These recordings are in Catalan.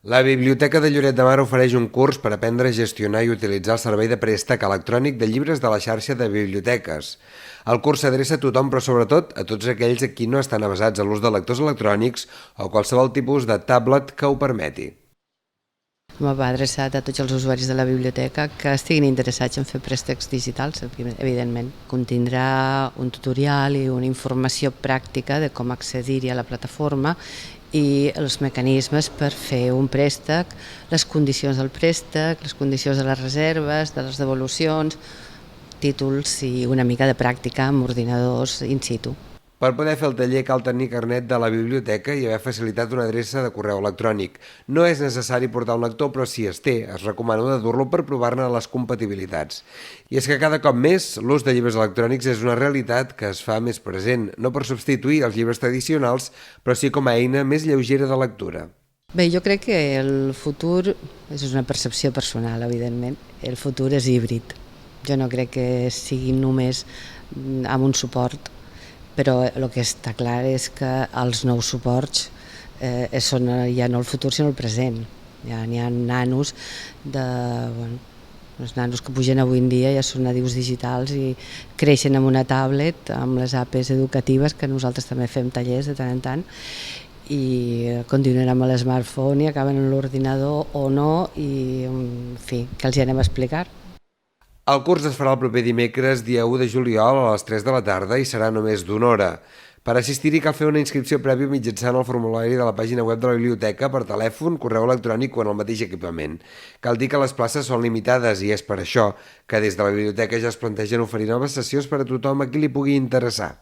La Biblioteca de Lloret de Mar ofereix un curs per aprendre a gestionar i utilitzar el servei de préstec electrònic de llibres de la xarxa de biblioteques. El curs s'adreça a tothom, però sobretot a tots aquells a qui no estan avesats a l'ús de lectors electrònics o qualsevol tipus de tablet que ho permeti. Va adreçat a tots els usuaris de la biblioteca que estiguin interessats en fer préstecs digitals, evidentment. Contindrà un tutorial i una informació pràctica de com accedir-hi a la plataforma i els mecanismes per fer un préstec, les condicions del préstec, les condicions de les reserves, de les devolucions, títols i una mica de pràctica amb ordinadors in situ. Per poder fer el taller cal tenir carnet de la biblioteca i haver facilitat una adreça de correu electrònic. No és necessari portar un lector, però si es té, es recomana de dur-lo per provar-ne les compatibilitats. I és que cada cop més l'ús de llibres electrònics és una realitat que es fa més present, no per substituir els llibres tradicionals, però sí com a eina més lleugera de lectura. Bé, jo crec que el futur, és una percepció personal, evidentment, el futur és híbrid. Jo no crec que sigui només amb un suport, però el que està clar és que els nous suports són ja no el futur sinó el present. Ja n'hi ha nanos, els nanos que pugen avui en dia ja són nadius digitals i creixen amb una tablet, amb les apps educatives, que nosaltres també fem tallers de tant en tant, i continuen amb l'smartphone i acaben en l'ordinador o no, i en fi, què els hi anem a explicar? El curs es farà el proper dimecres, dia 1 de juliol, a les 3 de la tarda i serà només d'una hora. Per assistir-hi cal fer una inscripció prèvia mitjançant el formulari de la pàgina web de la biblioteca per telèfon, correu electrònic o en el mateix equipament. Cal dir que les places són limitades i és per això que des de la biblioteca ja es plantegen oferir noves sessions per a tothom a qui li pugui interessar.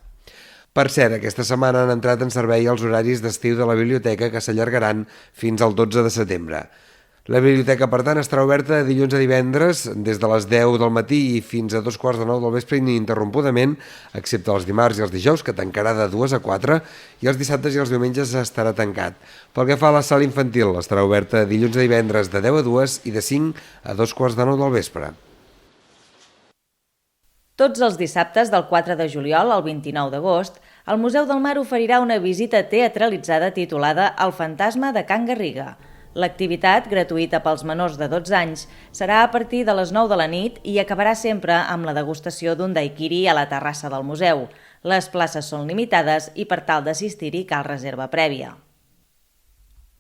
Per cert, aquesta setmana han entrat en servei els horaris d'estiu de la biblioteca que s'allargaran fins al 12 de setembre. La biblioteca, per tant, estarà oberta de dilluns a divendres des de les 10 del matí i fins a 2:15 del vespre ininterrompudament, excepte els dimarts i els dijous, que tancarà de 2 a 4, i els dissabtes i els diumenges estarà tancat. Pel que fa a la sala infantil, estarà oberta de dilluns a divendres de 10 a 2 i de 5 a 2:15 del vespre. Tots els dissabtes del 4 de juliol al 29 d'agost, el Museu del Mar oferirà una visita teatralitzada titulada El fantasma de Can Garriga. L'activitat, gratuïta pels menors de 12 anys, serà a partir de les 9 de la nit i acabarà sempre amb la degustació d'un daiquiri a la terrassa del museu. Les places són limitades i per tal d'assistir-hi cal reserva prèvia.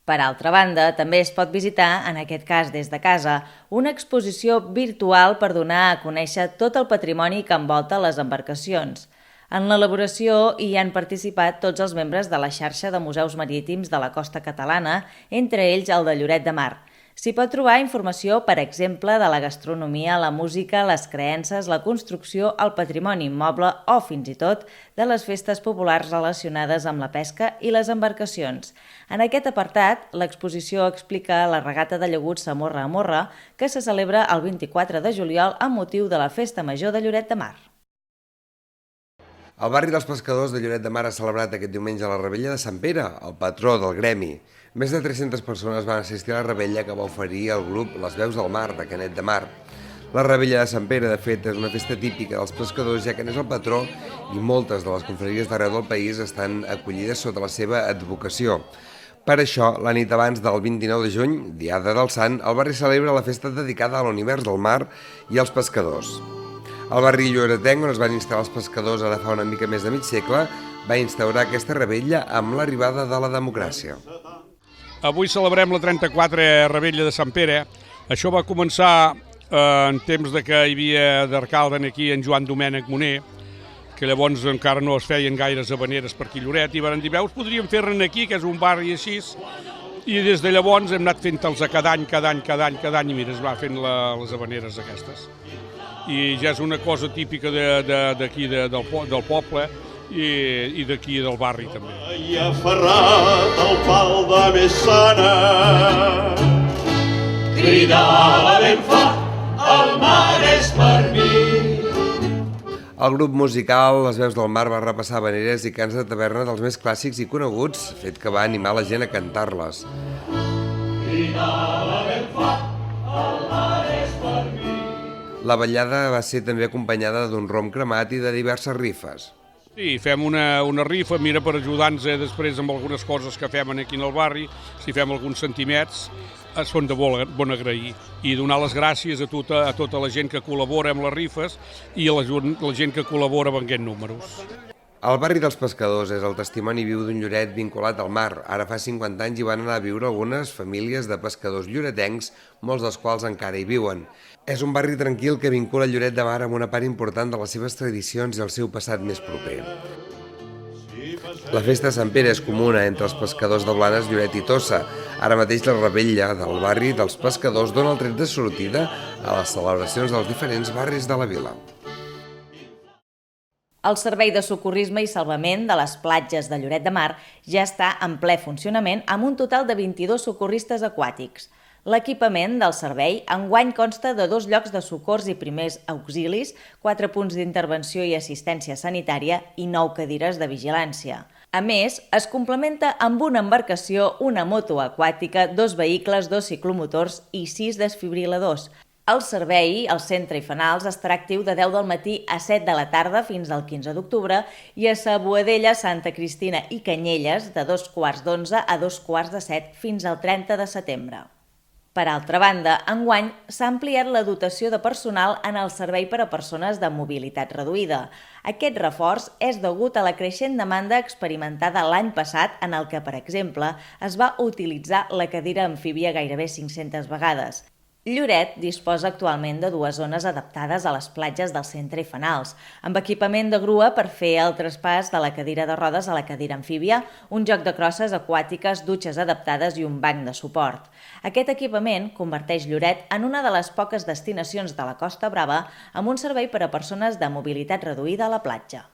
Per altra banda, també es pot visitar, en aquest cas des de casa, una exposició virtual per donar a conèixer tot el patrimoni que envolta les embarcacions. En l'elaboració hi han participat tots els membres de la xarxa de museus marítims de la costa catalana, entre ells el de Lloret de Mar. S'hi pot trobar informació, per exemple, de la gastronomia, la música, les creences, la construcció, el patrimoni immoble o, fins i tot, de les festes populars relacionades amb la pesca i les embarcacions. En aquest apartat, l'exposició explica la regata de llaguts Samorra a Morra, que se celebra el 24 de juliol amb motiu de la Festa Major de Lloret de Mar. El barri dels pescadors de Lloret de Mar ha celebrat aquest diumenge la Rebella de Sant Pere, el patró del gremi. Més de 300 persones van assistir a la rebella que va oferir el grup Les Veus del Mar, de Canet de Mar. La Rebella de Sant Pere, de fet, és una festa típica dels pescadors, ja que n'és el patró i moltes de les confraries d'arreu del país estan acollides sota la seva advocació. Per això, la nit abans del 29 de juny, Diada del Sant, el barri celebra la festa dedicada a l'univers del mar i als pescadors. El barri lloretenc, on es van instal·lar els pescadors ara fa una mica més de mig segle, va instaurar aquesta rebella amb l'arribada de la democràcia. Avui celebrem la 34a Rebella de Sant Pere. Això va començar en temps de que hi havia d'arcalde aquí en Joan Domènec Moner, que llavors encara no es feien gaires habaneres per aquí Lloret, i van dir, veus, podríem fer-ne aquí, que és un barri així, i des de llavors hem anat fent-los cada any, i mira, es va fent les habaneres aquestes. I ja és una cosa típica d'aquí del poble i d'aquí del barri també. I aferrat al pal de Messana cridava ben fort, el mar és per mi. El grup musical Les Veus del Mar va repassar habaneres i cants de taverna dels més clàssics i coneguts, fet que va animar la gent a cantar-les. Cridava ben fort, el mar és per mi. La ballada va ser també acompanyada d'un rom cremat i de diverses rifes. Sí, fem una rifa, mira, per ajudar-nos després amb algunes coses que fem aquí en el barri, si fem alguns centimets, són de bon agrair. I donar les gràcies a tota la gent que col·labora amb les rifes i a la gent que col·labora venent números. El barri dels Pescadors és el testimoni viu d'un Lloret vinculat al mar. Ara fa 50 anys hi van anar a viure algunes famílies de pescadors lloretencs, molts dels quals encara hi viuen. És un barri tranquil que vincula Lloret de Mar amb una part important de les seves tradicions i el seu passat més proper. La festa de Sant Pere és comuna entre els pescadors de Blanes, Lloret i Tossa. Ara mateix la revetlla del barri dels Pescadors dona el tret de sortida a les celebracions dels diferents barris de la vila. El Servei de Socorrisme i Salvament de les platges de Lloret de Mar ja està en ple funcionament amb un total de 22 socorristes aquàtics. L'equipament del servei enguany consta de 2 llocs de socors i primers auxilis, 4 punts d'intervenció i assistència sanitària i 9 cadires de vigilància. A més, es complementa amb una embarcació, una moto aquàtica, 2 vehicles, 2 ciclomotors i 6 desfibriladors. El servei, al centre i fanals, estarà actiu de 10 del matí a 7 de la tarda fins al 15 d'octubre i a Sa Boadella, Santa Cristina i Canyelles de 2:15 a 2:15 fins al 30 de setembre. Per altra banda, enguany s'ha ampliat la dotació de personal en el servei per a persones de mobilitat reduïda. Aquest reforç és degut a la creixent demanda experimentada l'any passat en el que, per exemple, es va utilitzar la cadira amfíbia gairebé 500 vegades. Lloret disposa actualment de 2 zones adaptades a les platges del centre i fanals, amb equipament de grua per fer el traspàs de la cadira de rodes a la cadira amfíbia, un joc de crosses aquàtiques, dutxes adaptades i un banc de suport. Aquest equipament converteix Lloret en una de les poques destinacions de la Costa Brava amb un servei per a persones de mobilitat reduïda a la platja.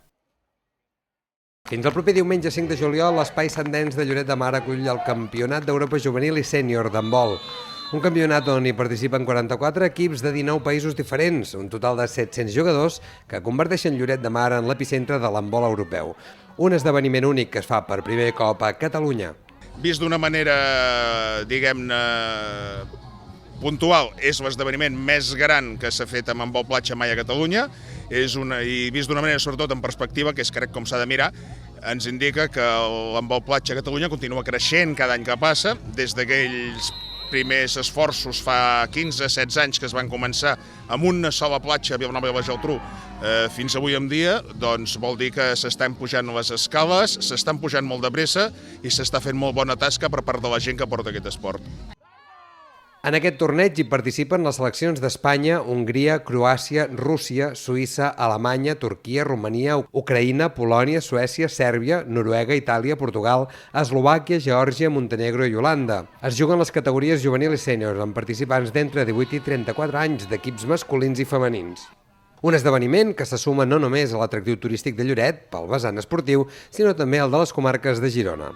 Fins al proper diumenge 5 de juliol, l'Espai Sandens de Lloret de Mar acull el Campionat d'Europa Juvenil i Sènior d'handbol. Un campionat on hi participen 44 equips de 19 països diferents, un total de 700 jugadors que converteixen Lloret de Mar en l'epicentre de l'handbol europeu. Un esdeveniment únic que es fa per primer cop a Catalunya. Vist d'una manera, diguem-ne, puntual, és l'esdeveniment més gran que s'ha fet amb handbol platja mai a Catalunya, i vist d'una manera, sobretot en perspectiva, que és crec com s'ha de mirar, ens indica que l'handbol platja a Catalunya continua creixent cada any que passa, des d'aquells primers esforços fa 15-16 anys que es van començar amb una sola platja a Vilanova i la Geltrú fins avui en dia, doncs vol dir que s'estan pujant les escales, s'estan pujant molt de pressa i s'està fent molt bona tasca per part de la gent que porta aquest esport. En aquest torneig hi participen les seleccions d'Espanya, Hongria, Croàcia, Rússia, Suïssa, Alemanya, Turquia, Romania, Ucraïna, Polònia, Suècia, Sèrbia, Noruega, Itàlia, Portugal, Eslovàquia, Geòrgia, Montenegro i Holanda. Es juguen les categories juvenil i sènior amb participants d'entre 18 i 34 anys d'equips masculins i femenins. Un esdeveniment que se suma no només a l'atractiu turístic de Lloret pel vessant esportiu, sinó també al de les comarques de Girona.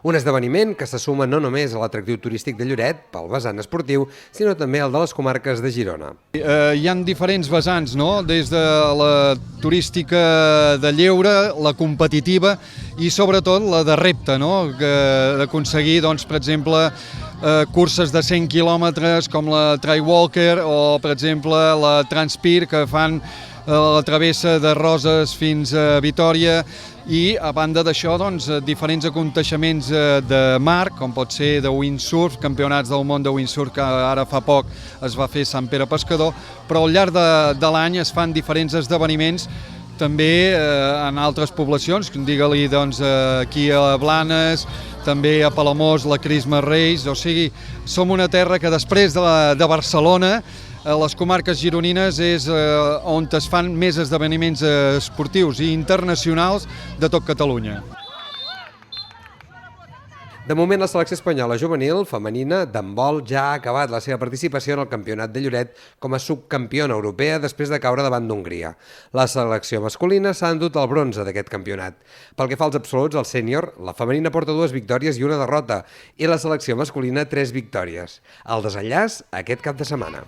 Un esdeveniment que se suma no només a l'atractiu turístic de Lloret pel vessant esportiu, sinó també al de les comarques de Girona. Hi ha diferents vessants, no? Des de la turística de lleure, la competitiva i sobretot la de repte, no? D'aconseguir, doncs, per exemple, curses de 100 quilòmetres com la Trailwalker o, per exemple, la Transpir, que fan la travessa de Roses fins a Vitòria, i a banda d'això, doncs, diferents aconteixements de mar, com pot ser de windsurf, campionats del món de windsurf que ara fa poc es va fer a Sant Pere Pescador, però al llarg de l'any es fan diferents esdeveniments també en altres poblacions, digue-li doncs, aquí a Blanes, també a Palamós, la Christmas Race, o sigui, som una terra que després de Barcelona, les comarques gironines és on es fan més esdeveniments esportius i internacionals de tot Catalunya. De moment, la selecció espanyola juvenil femenina d'handbol ja ha acabat la seva participació en el Campionat de Lloret com a subcampiona europea després de caure davant d'Hongria. La selecció masculina s'ha endut el bronze d'aquest campionat. Pel que fa als absoluts, el sènior, la femenina porta 2 victòries i una derrota i la selecció masculina 3 victòries. El desenllaç aquest cap de setmana.